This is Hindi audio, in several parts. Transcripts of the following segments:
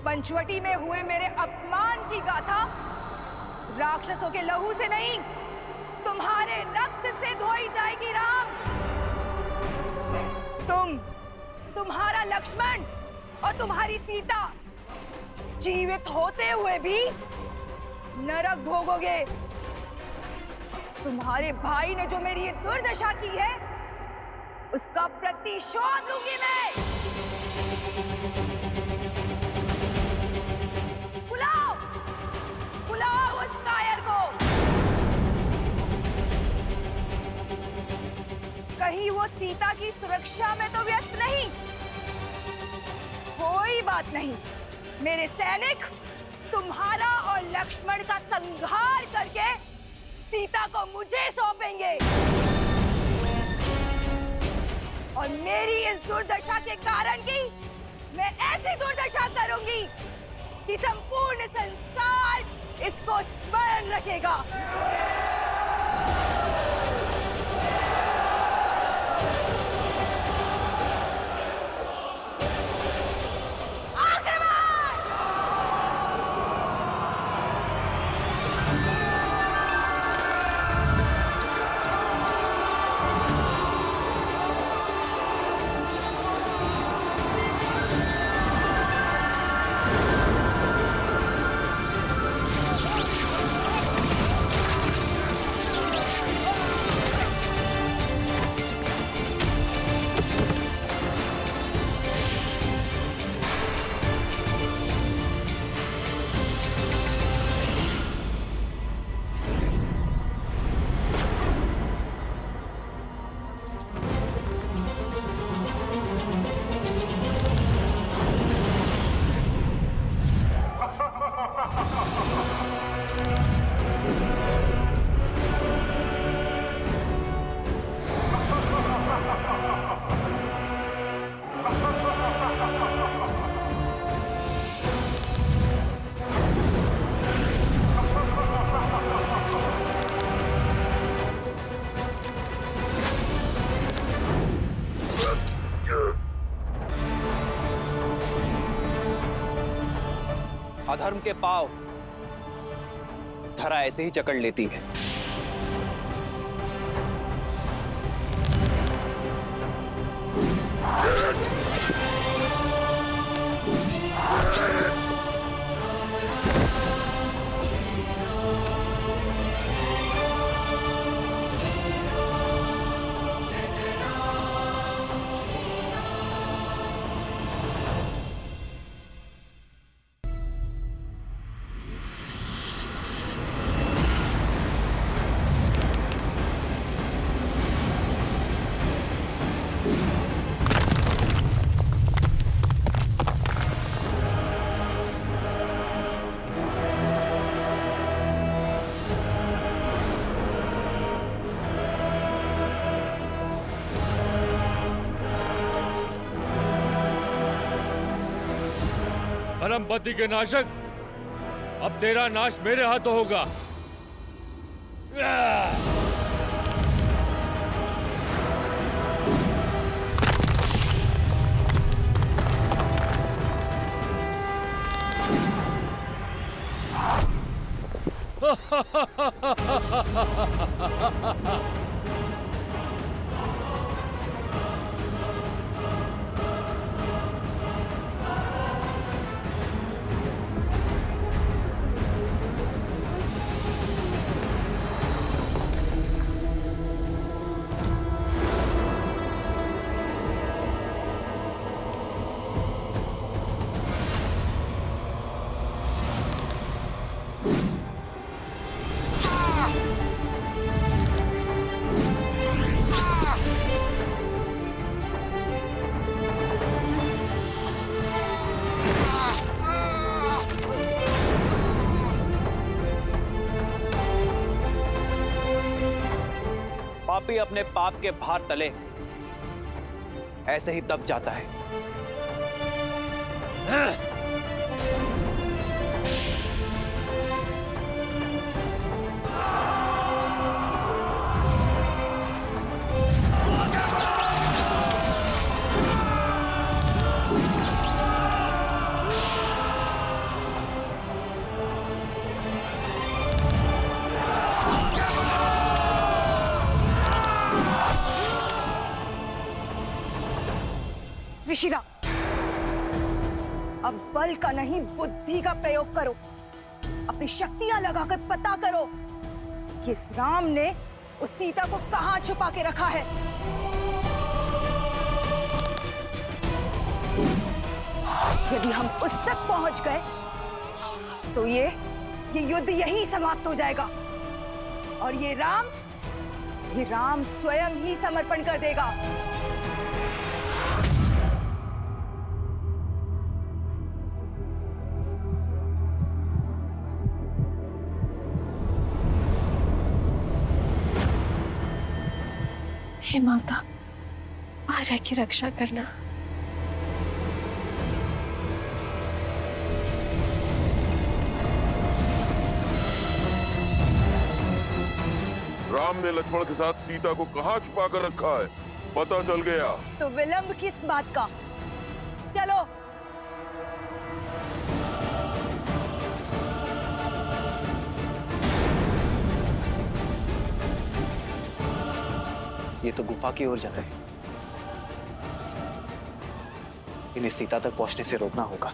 पंचवटी में हुए मेरे अपमान की गाथा राक्षसों के लहू से नहीं, तुम्हारे रक्त से धोई जाएगी राम। तुम्हारा लक्ष्मण और तुम्हारी सीता जीवित होते हुए भी नरक भोगोगे। तुम्हारे भाई ने जो मेरी ये दुर्दशा की है, उसका प्रतिशोध लूंगी मैं। बुलाओ उस कायर को। कहीं वो सीता की सुरक्षा में तो व्यस्त नहीं? कोई बात नहीं, मेरे सैनिक तुम्हारा और लक्ष्मण का संहार करके सीता को मुझे सौंपेंगे। और मेरी इस दुर्दशा के कारण की मैं ऐसी दुर्दशा करूंगी कि संपूर्ण संसार इसको स्मरण रखेगा। अधर्म के पांव धरा ऐसे ही जकड़ लेती है। परमपति के नाशक, अब तेरा नाश मेरे हाथों होगा। पापी अपने पाप के भार तले ऐसे ही दब जाता है। शिशिरा, अब बल का नहीं बुद्धि का प्रयोग करो। अपनी शक्तियां लगाकर पता करो कि इस राम ने उस सीता को कहां छुपा के रखा है। यदि हम उस तक पहुंच गए तो ये युद्ध यहीं समाप्त हो जाएगा और ये राम स्वयं ही समर्पण कर देगा। हे माता, आर्या की रक्षा करना। राम ने लक्ष्मण के साथ सीता को कहाँ छुपा कर रखा है, पता चल गया। तो विलंब किस बात का? चलो। ये तो गुफा की ओर जा रहे हैं। इन्हें सीता तक पहुंचने से रोकना होगा।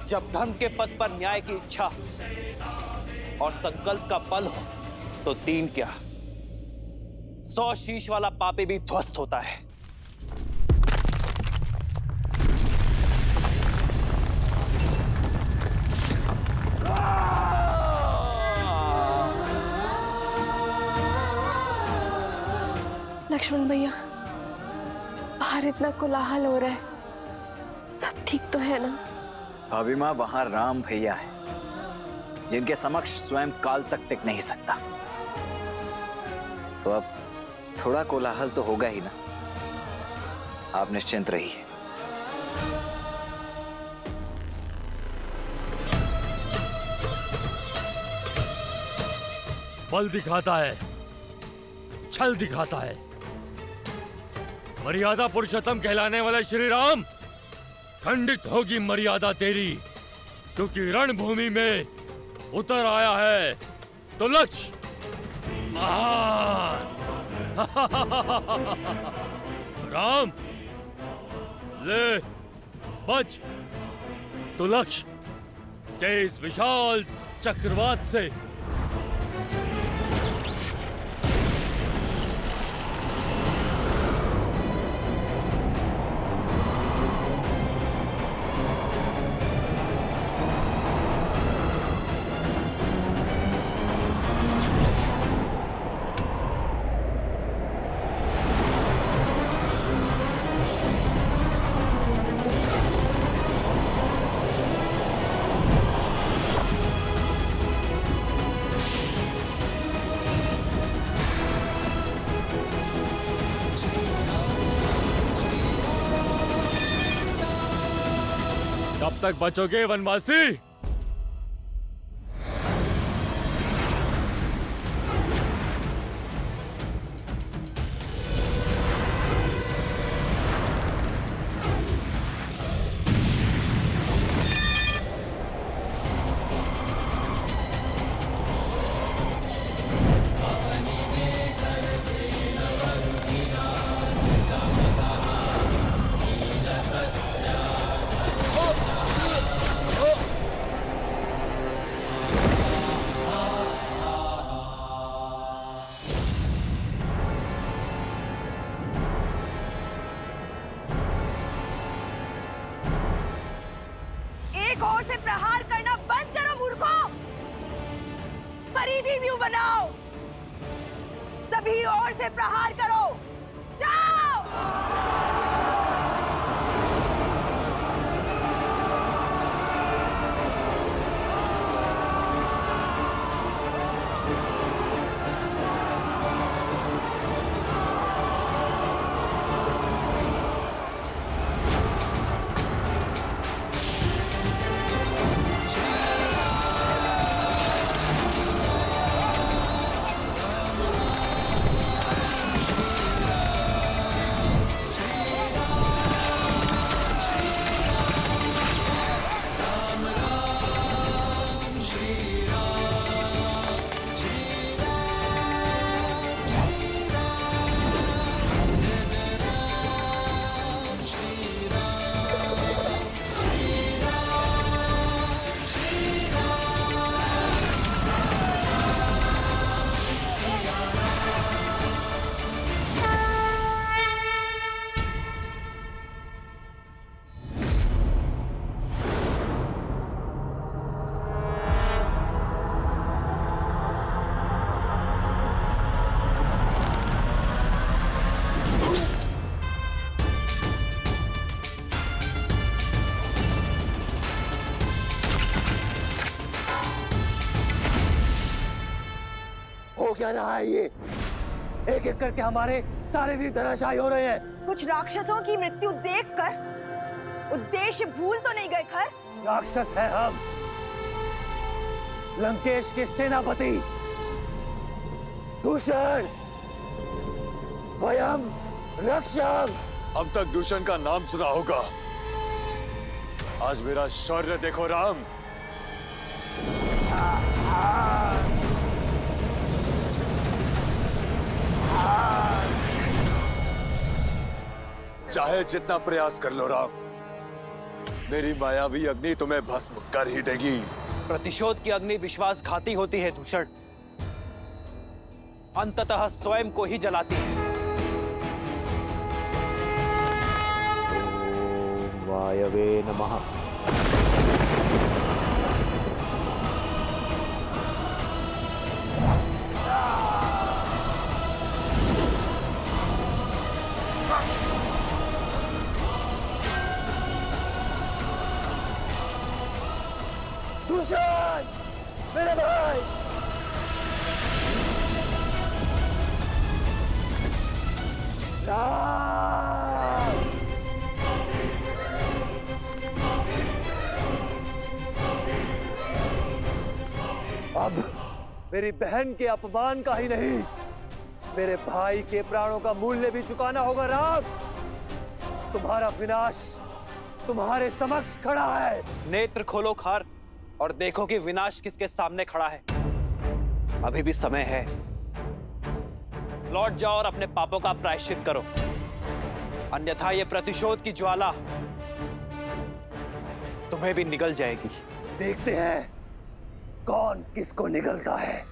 जब धर्म के पद पर न्याय की इच्छा और संकल्प का बल हो तो दीन क्या 100 शीश वाला पापी भी ध्वस्त होता है। लक्ष्मण भैया, बाहर इतना कोलाहल हो रहा है, सब ठीक तो है ना? भाभी माँ, वहां राम भैया है जिनके समक्ष स्वयं काल तक टिक नहीं सकता, तो अब थोड़ा कोलाहल तो होगा ही ना। आप निश्चिंत रहिए। बल दिखाता है, छल दिखाता है। मर्यादा पुरुषोत्तम कहलाने वाले श्री राम, खंडित होगी मर्यादा तेरी, क्योंकि रणभूमि में उतर आया है तो लक्ष्य महान। राम ले बच तो लक्ष्य के इस विशाल चक्रवात से। कब तक बचोगे वनवासी? सीधी व्यू बनाओ, सभी ओर से प्रहार करो, जाओ। हो क्या रहा है ये? एक एक करके हमारे सारे वीर धराशायी हो रहे हैं। कुछ राक्षसों की मृत्यु देखकर उद्देश्य भूल तो नहीं गए खर? राक्षस है हम, लंकेश के सेनापति दूषण, वयम रक्षम। अब तक दूषण का नाम सुना होगा, आज मेरा शौर्य देखो राम। चाहे जितना प्रयास कर लो राम, मेरी मायावी अग्नि तुम्हें भस्म कर ही देगी। प्रतिशोध की अग्नि विश्वासघाती होती है दूषण, अंततः स्वयं को ही जलाती है। ओम वायवे नमः। दूषण, मेरे भाई, अब मेरी बहन के अपमान का ही नहीं, मेरे भाई के प्राणों का मूल्य भी चुकाना होगा राम। तुम्हारा विनाश तुम्हारे समक्ष खड़ा है। नेत्र खोलो खार और देखो कि विनाश किसके सामने खड़ा है। अभी भी समय है, लौट जाओ और अपने पापों का प्रायश्चित करो, अन्यथा ये प्रतिशोध की ज्वाला तुम्हें भी निगल जाएगी। देखते हैं कौन किसको निगलता है।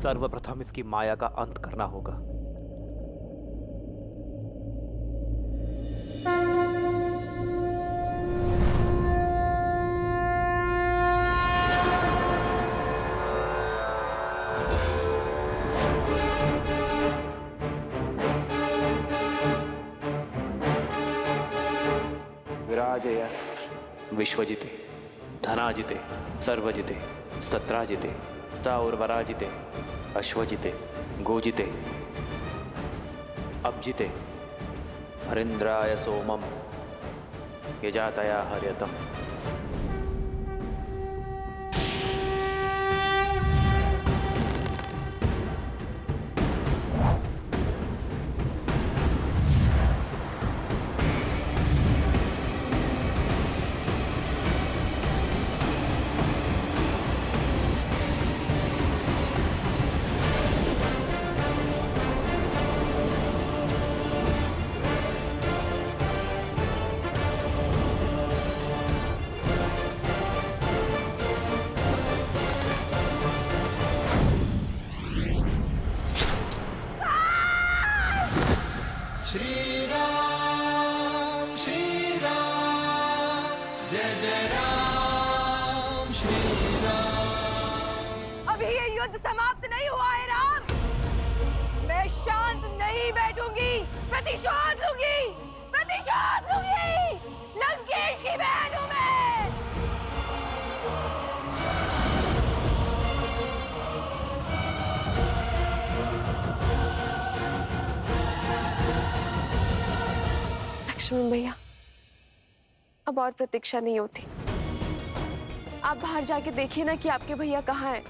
सर्वप्रथम इसकी माया का अंत करना होगा। विराजयस्त्र विश्वजिते धनाजिते सर्वजिते सत्राजिते ताउर्वराजिते अश्वजिते गोजिते अब्जिते हरिंद्राय सोमम यजातया हर्यतम्। अभी ये युद्ध समाप्त नहीं हुआ है राम। मैं शांत नहीं बैठूंगी, प्रतिशोध लूंगी, प्रतिशोध लूंगी। लंकेश की बहन हूं मैं। लक्ष्मण भैया, अब और प्रतीक्षा नहीं होती। आप बाहर जाके देखिए ना कि आपके भैया कहाँ हैं।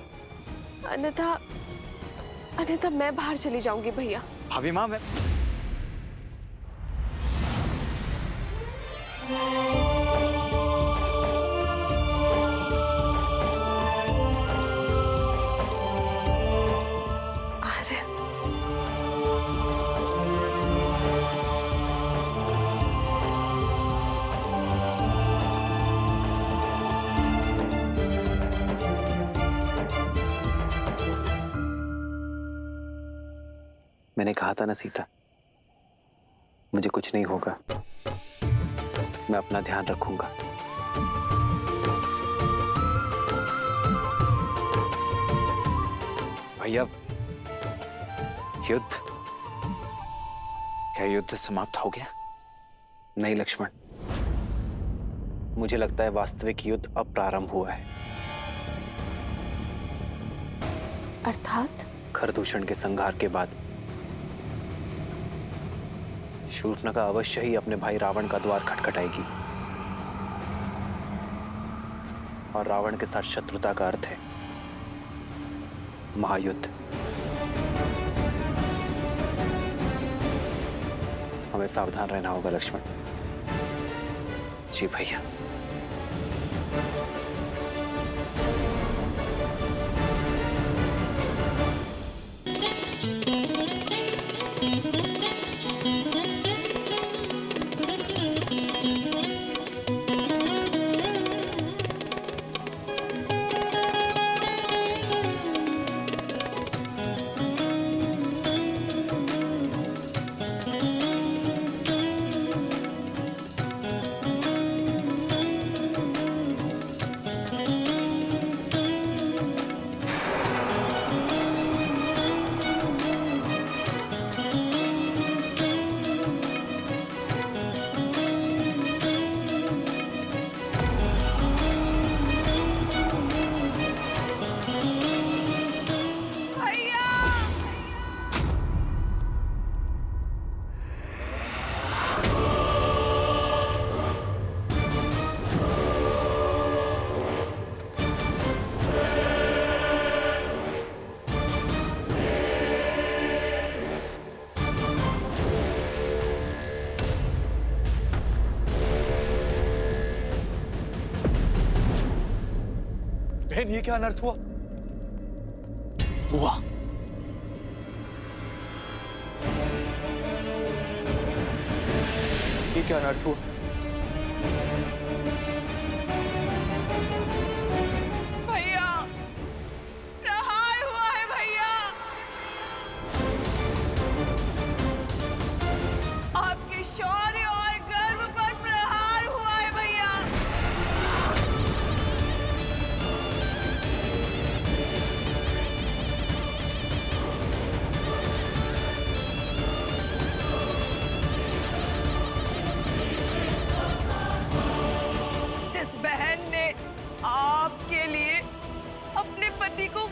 अन्यथा मैं बाहर चली जाऊंगी भैया। भाभी माँ, मैं अरे मैंने कहा था ना सीता, मुझे कुछ नहीं होगा। मैं अपना ध्यान रखूंगा। भैया, युद्ध, क्या युद्ध समाप्त हो गया? नहीं लक्ष्मण, मुझे लगता है वास्तविक युद्ध अब प्रारंभ हुआ है। अर्थात खरदूषण के संहार के बाद शूर्पणखा अवश्य ही अपने भाई रावण का द्वार खटखटाएगी। और रावण के साथ शत्रुता का अर्थ है महायुद्ध। हमें सावधान रहना होगा लक्ष्मण। जी भैया। बहन, ये क्या अनर्थ हुआ? ये क्या अनर्थ हुआ? भैया, प्रहार हुआ है भैया। आपके शौर्य और गर्व पर प्रहार हुआ है भैया। जिस बहन ने आपके लिए अपने पति को